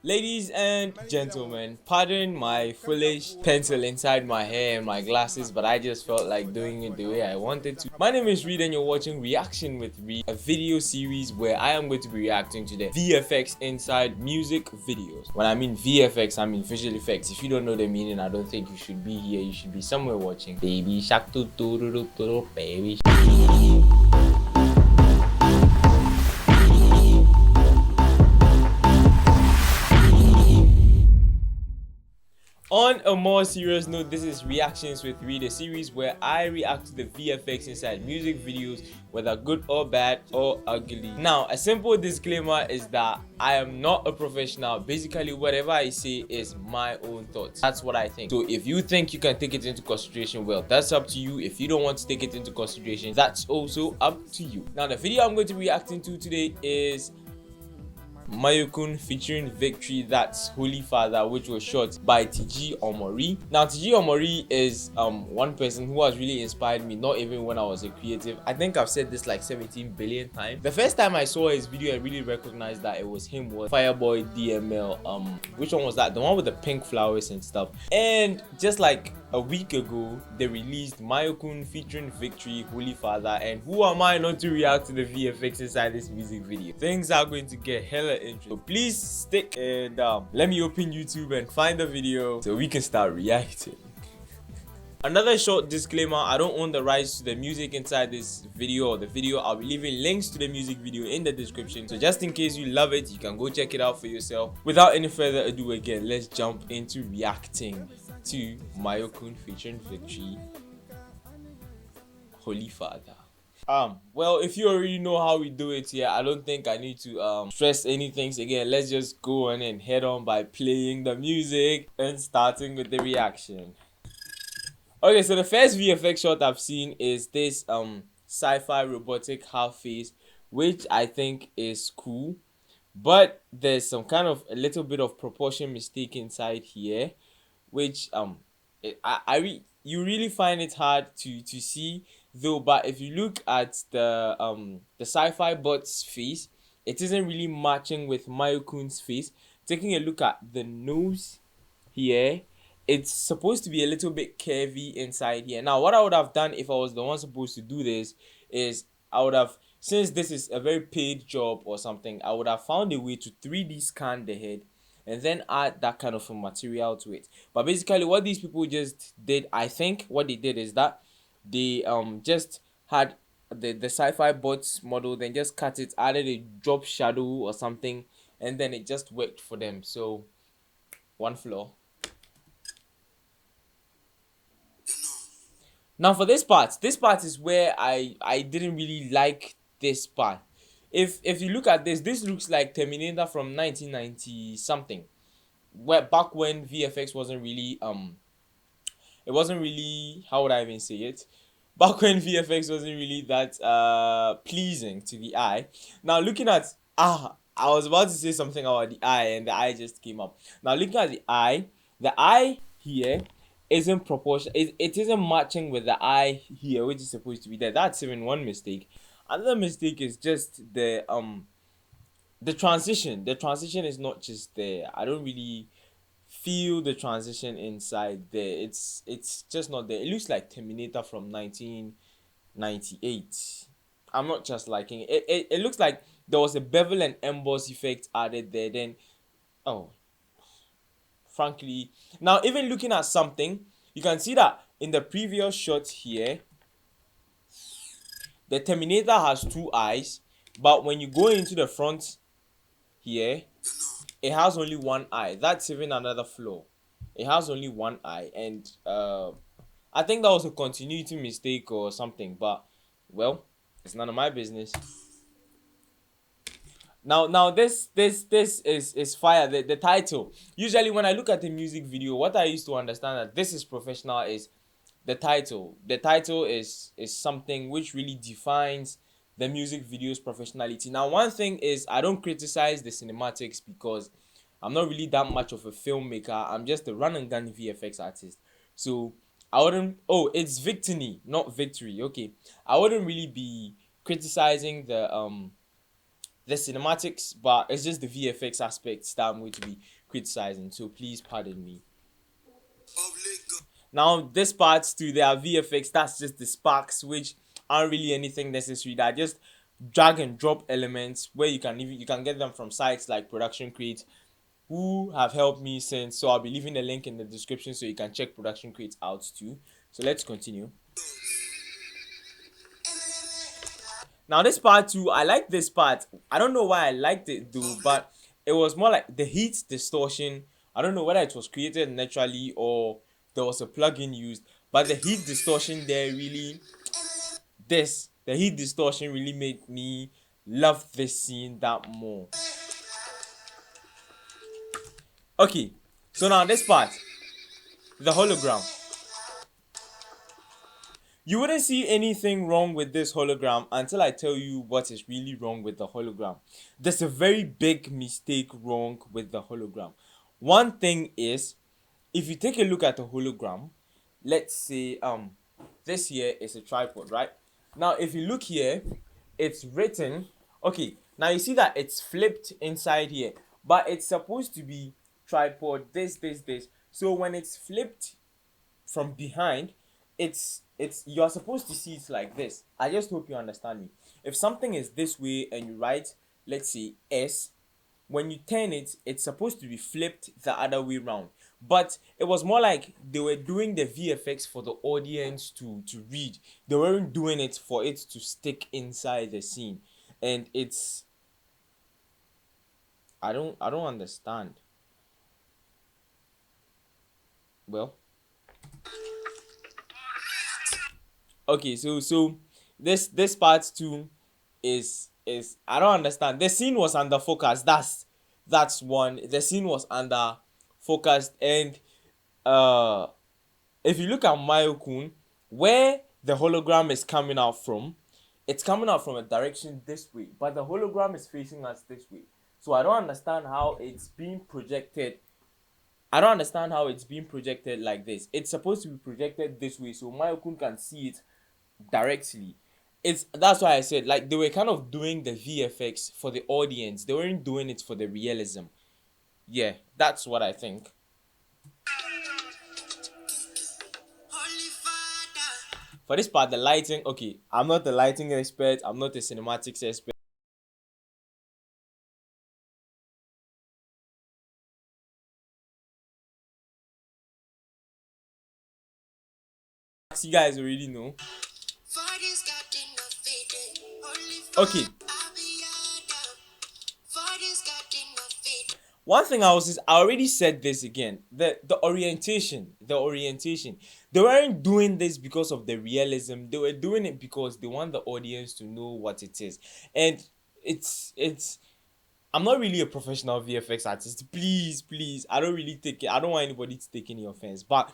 Ladies and gentlemen, pardon my foolish pencil inside my hair and my glasses, but I just felt like doing it the way I wanted to. My name is Reed and you're watching Reaction with Reed, a video series where I am going to be reacting to the VFX inside music videos. When I mean VFX, I mean visual effects. If you don't know the meaning, I don't think you should be here. You should be somewhere watching. Baby shark, baby shark. On a more serious note, this is Reactions with Reed, a series where I react to the VFX inside music videos, whether good or bad or ugly. Now, a simple disclaimer is that I am not a professional. Basically, whatever I say is my own thoughts. That's what I think. So if you think you can take it into consideration, well, that's up to you. If you don't want to take it into consideration, that's also up to you. Now, the video I'm going to be reacting to today is Mayorkun featuring Victony, that's Holy Father, which was shot by TG Omori. Now TG Omori is one person who has really inspired me, not even when I was a creative. I think I've said this like 17 billion times. The first time I saw his video, I really recognized that it was him, was Fireboy DML. Which one was that? The one with the pink flowers and stuff. And just like a week ago, they released Mayorkun featuring Victony, Holy Father, and who am I not to react to the VFX inside this music video? Things are going to get hella interesting. So please stick and let me open YouTube and find the video so we can start reacting. Another short disclaimer, I don't own the rights to the music inside this video or the video. I'll be leaving links to the music video in the description, so just in case you love it, you can go check it out for yourself. Without any further ado, again, let's jump into reacting to Mayorkun featuring Victony, Holy Father. Well, if you already know how we do it here, I don't think I need to stress anything. So again, let's just go on and head on by playing the music and starting with the reaction. Okay, so the first VFX shot I've seen is this sci-fi robotic half face, which I think is cool, but there's some kind of a little bit of proportion mistake inside here, which you really find it hard to see though. But if you look at the sci-fi bot's face, it isn't really matching with Mayorkun's face. Taking a look at the nose here, it's supposed to be a little bit curvy inside here. Now what I would have done if I was the one supposed to do this is I would have, since this is a very paid job or something, I would have found a way to 3D scan the head and then add that kind of a material to it. But basically what these people just did, I think what they did is that they just had the sci-fi bots model, then just cut it, added a drop shadow or something, and then it just worked for them. So one flaw. Now for this part is where I didn't really like this part. If you look at this looks like Terminator from 1990 something, where back when VFX wasn't really it wasn't really, how would I even say it, back when VFX wasn't really that pleasing to the eye. Now looking at I was about to say something about the eye and the eye just came up. Now looking at the eye here isn't proportion, it isn't matching with the eye here, which is supposed to be there. That's even one mistake. Another mistake is just the transition. The transition is not just there. I don't really feel the transition inside there. It's just not there. It looks like Terminator from 1998. I'm not just liking it. It looks like there was a bevel and emboss effect added there. Then frankly, now even looking at something, you can see that in the previous shot here, the Terminator has two eyes, but when you go into the front here, it has only one eye. That's even another flaw. It has only one eye, and I think that was a continuity mistake or something, but well, it's none of my business. Now this is fire. The title, usually when I look at a music video, what I used to understand that this is professional is the title. The title is something which really defines the music video's professionality. Now one thing is, I don't criticize the cinematics because I'm not really that much of a filmmaker. I'm just a run and gun VFX artist, so I wouldn't, oh, it's Victony, not Victory, okay, I wouldn't really be criticizing the cinematics, but it's just the VFX aspects that I'm going to be criticizing, so please pardon me. Now this part to their VFX, that's just the sparks, which aren't really anything necessary. That just drag and drop elements where you can get them from sites like Production Crate, who have helped me since. So I'll be leaving a link in the description so you can check Production Crate out too. So let's continue. Now this part too, I like this part. I don't know why I liked it though, but it was more like the heat distortion. I don't know whether it was created naturally or there was a plugin used, but the heat distortion there really, the heat distortion really made me love this scene that more. Okay, so now this part, the hologram. You wouldn't see anything wrong with this hologram until I tell you what is really wrong with the hologram. There's a very big mistake wrong with the hologram. One thing is, if you take a look at the hologram, let's say this here is a tripod, right? Now if you look here, it's written, okay, now you see that it's flipped inside here, but it's supposed to be tripod this. So when it's flipped from behind, it's you're supposed to see it like this. I just hope you understand me. If something is this way and you write, let's say S, when you turn it, it's supposed to be flipped the other way around. But it was more like they were doing the VFX for the audience to read. They weren't doing it for it to stick inside the scene. And it's, I don't understand. Well, okay, so this part too is I don't understand. The scene was under focus. That's one. The scene was under focused, and uh if you look at Mayorkun, where the hologram is coming out from, it's coming out from a direction this way, but the hologram is facing us this way. So I don't understand how it's being projected. I don't understand how it's being projected like this. It's supposed to be projected this way so Mayorkun can see it directly. That's why I said, like, they were kind of doing the VFX for the audience. They weren't doing it for the realism. Yeah, that's what I think. For this part, the lighting, okay, I'm not the lighting expert, I'm not a cinematics expert. You guys already know. Okay. One thing I already said this again. The orientation. They weren't doing this because of the realism. They were doing it because they want the audience to know what it is. And it's I'm not really a professional VFX artist. Please. I don't really take it. I don't want anybody to take any offense. But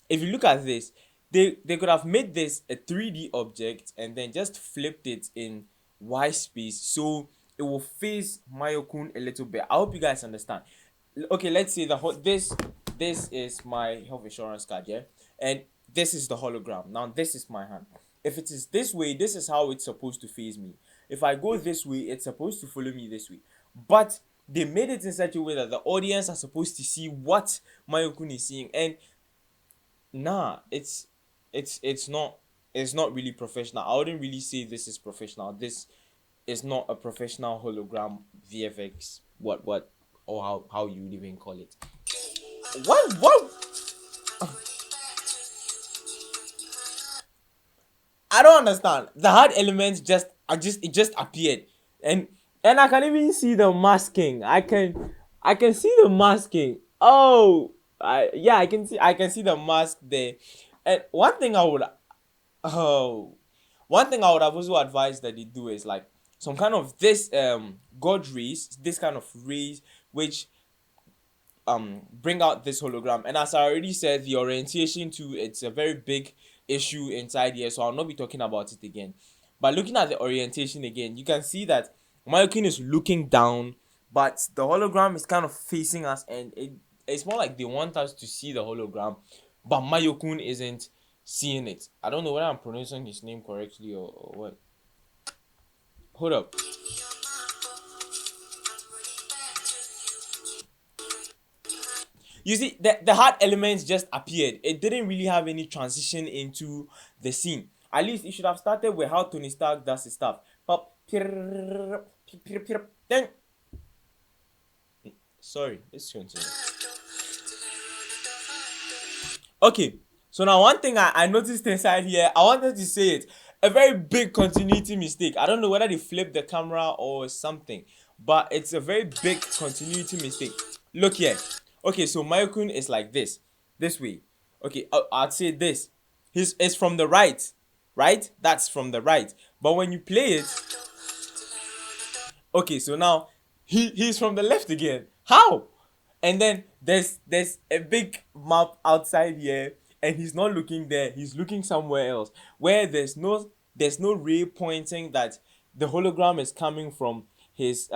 if you look at this, they could have made this a 3D object and then just flipped it in Y space so it will face Mayorkun a little bit. I hope you guys understand. Okay, let's say this is my health insurance card, yeah, and this is the hologram. Now this is my hand. If it is this way, this is how it's supposed to face me. If I go this way, it's supposed to follow me this way. But they made it in such a way that the audience are supposed to see what Mayorkun is seeing, and nah, it's not really professional. I wouldn't really say this is professional. This is not a professional hologram VFX. What or how you would even call it. What I don't understand. The hard elements it just appeared, and I can even see the masking. I can see the masking. Oh, yeah, I can see the mask there. And oh one thing I would have also advised that they do is like some kind of this god rays, this kind of rays which bring out this hologram. And as I already said, the orientation too, it's a very big issue inside here, so I'll not be talking about it again. But looking at the orientation again, you can see that Mayorkun is looking down, but the hologram is kind of facing us, and it's more like they want us to see the hologram, but Mayorkun isn't seeing it. I don't know whether I'm pronouncing his name correctly or what. Hold up. You see, the hard elements just appeared. It didn't really have any transition into the scene. At least it should have started with how Tony Stark does his stuff. Then, sorry, let's continue. Okay, so now one thing I noticed inside here, I wanted to say it. A very big continuity mistake. I don't know whether they flipped the camera or something, but it's a very big continuity mistake. Look here. Okay, so Mayorkun is like this way. Okay, I'd say this. It's from the right, right? That's from the right. But when you play it, okay, so now he's from the left again. How? And then there's a big map outside here, and he's not looking there. He's looking somewhere else where there's no ray pointing that the hologram is coming from his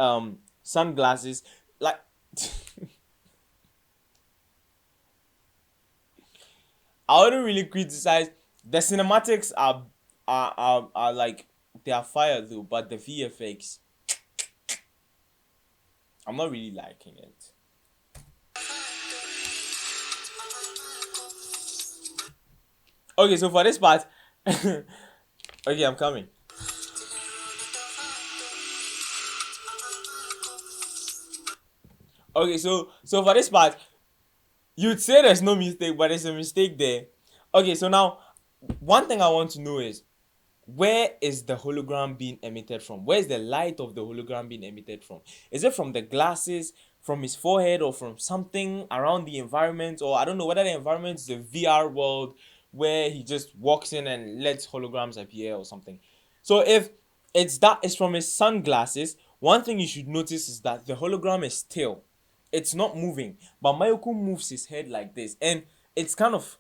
sunglasses. Like I wouldn't really criticize. The cinematics are like they are fire though, but the VFX, I'm not really liking it. Okay, so for this part, okay, I'm coming. Okay, so for this part, you'd say there's no mistake, but there's a mistake there. Okay, so now one thing I want to know is, where is the hologram being emitted from? Where is the light of the hologram being emitted from? Is it from the glasses, from his forehead, or from something around the environment? Or I don't know whether the environment is a VR world where he just walks in and lets holograms appear or something. So if it's from his sunglasses, one thing you should notice is that the hologram is still. It's not moving. But Mayorkun moves his head like this, and it's kind of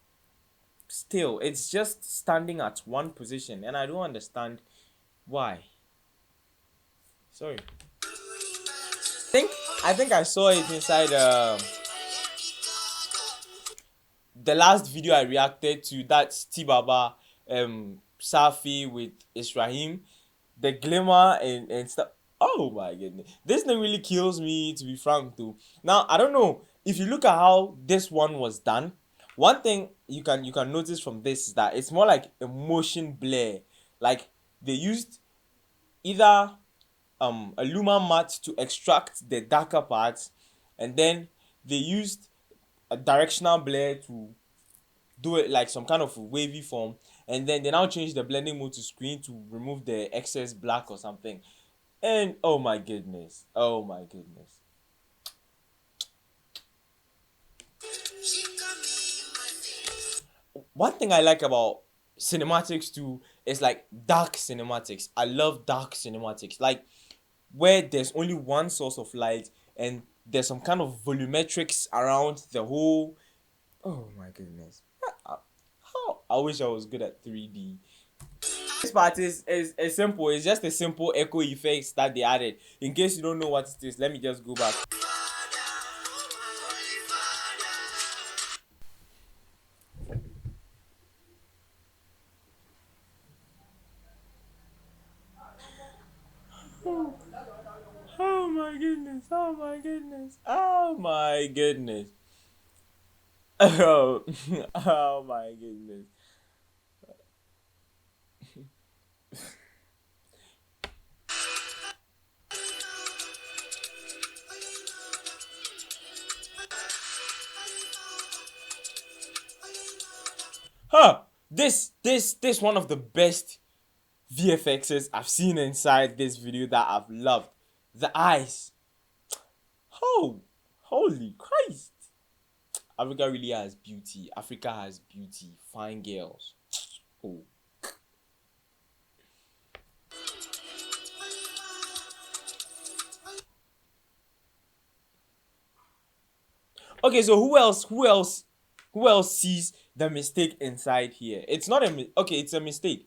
still. It's just standing at one position, and I don't understand why. Sorry. I think I saw it inside the last video I reacted to, that Tibaba Safi with Israhim, the glimmer and stuff. Oh my goodness, this thing really kills me, to be frank though. Now I don't know if you look at how this one was done. One thing you can notice from this is that it's more like a motion blur. Like they used either a luma mat to extract the darker parts, and then they used a directional blur to do it like some kind of wavy form, and then they now change the blending mode to screen to remove the excess black or something. And oh my goodness, oh my goodness. One thing I like about cinematics too is like dark cinematics. I love dark cinematics, like where there's only one source of light and there's some kind of volumetrics around the whole. Oh my goodness. How I wish I was good at 3D. This part is simple. It's just a simple echo effects that they added. In case you don't know what it is, let me just go back. Oh my goodness. Oh my goodness. Oh my goodness. Oh, oh my goodness. Huh. This one of the best VFXs I've seen inside this video that I've loved. The eyes. Oh, holy Christ. Africa really has beauty. Africa has beauty. Fine girls. Oh. Okay, so who else sees the mistake inside here? It's not okay, it's a mistake.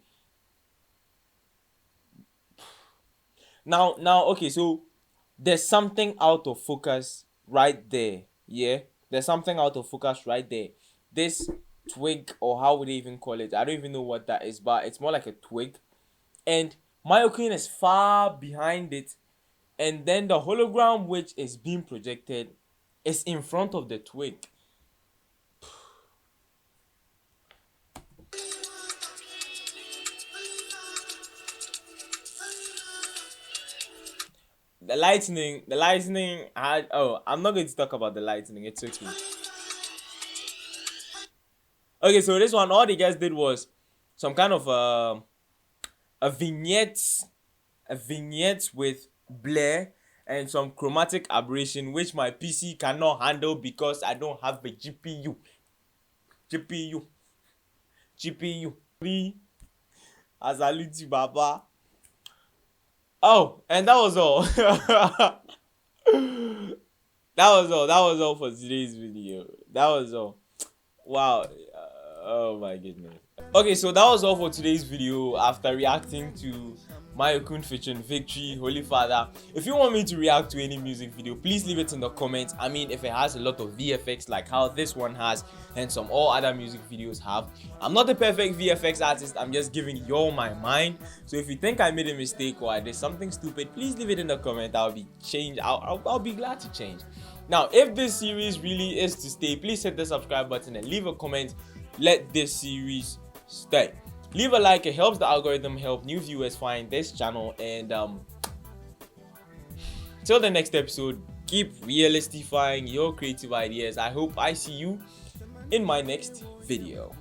Now, okay, so there's something out of focus right there. Yeah, there's something out of focus right there. This twig, or how would they even call it? I don't even know what that is, but it's more like a twig. And Mayorkun is far behind it, and then the hologram which is being projected is in front of the twig. the lightning had, I'm not going to talk about the lightning, it's okay. Okay, so this one, all the guys did was some kind of a vignette with blur and some chromatic aberration, which my PC cannot handle because I don't have a GPU. Azaliti Baba. Oh, and that was all. That was all for today's video. That was all. Wow. Oh my goodness. Okay, so that was all for today's video after reacting to Mayorkun featuring Victony, Holy Father. If you want me to react to any music video, please leave it in the comments. I mean, if it has a lot of VFX like how this one has and some all other music videos have. I'm not a perfect VFX artist, I'm just giving you all my mind. So if you think I made a mistake or I did something stupid, please leave it in the comment. I'll be glad to change. Now, if this series really is to stay, please hit the subscribe button and leave a comment. Let this series stay. Leave a like, it helps the algorithm help new viewers find this channel. And till the next episode, keep realistifying your creative ideas. I hope I see you in my next video.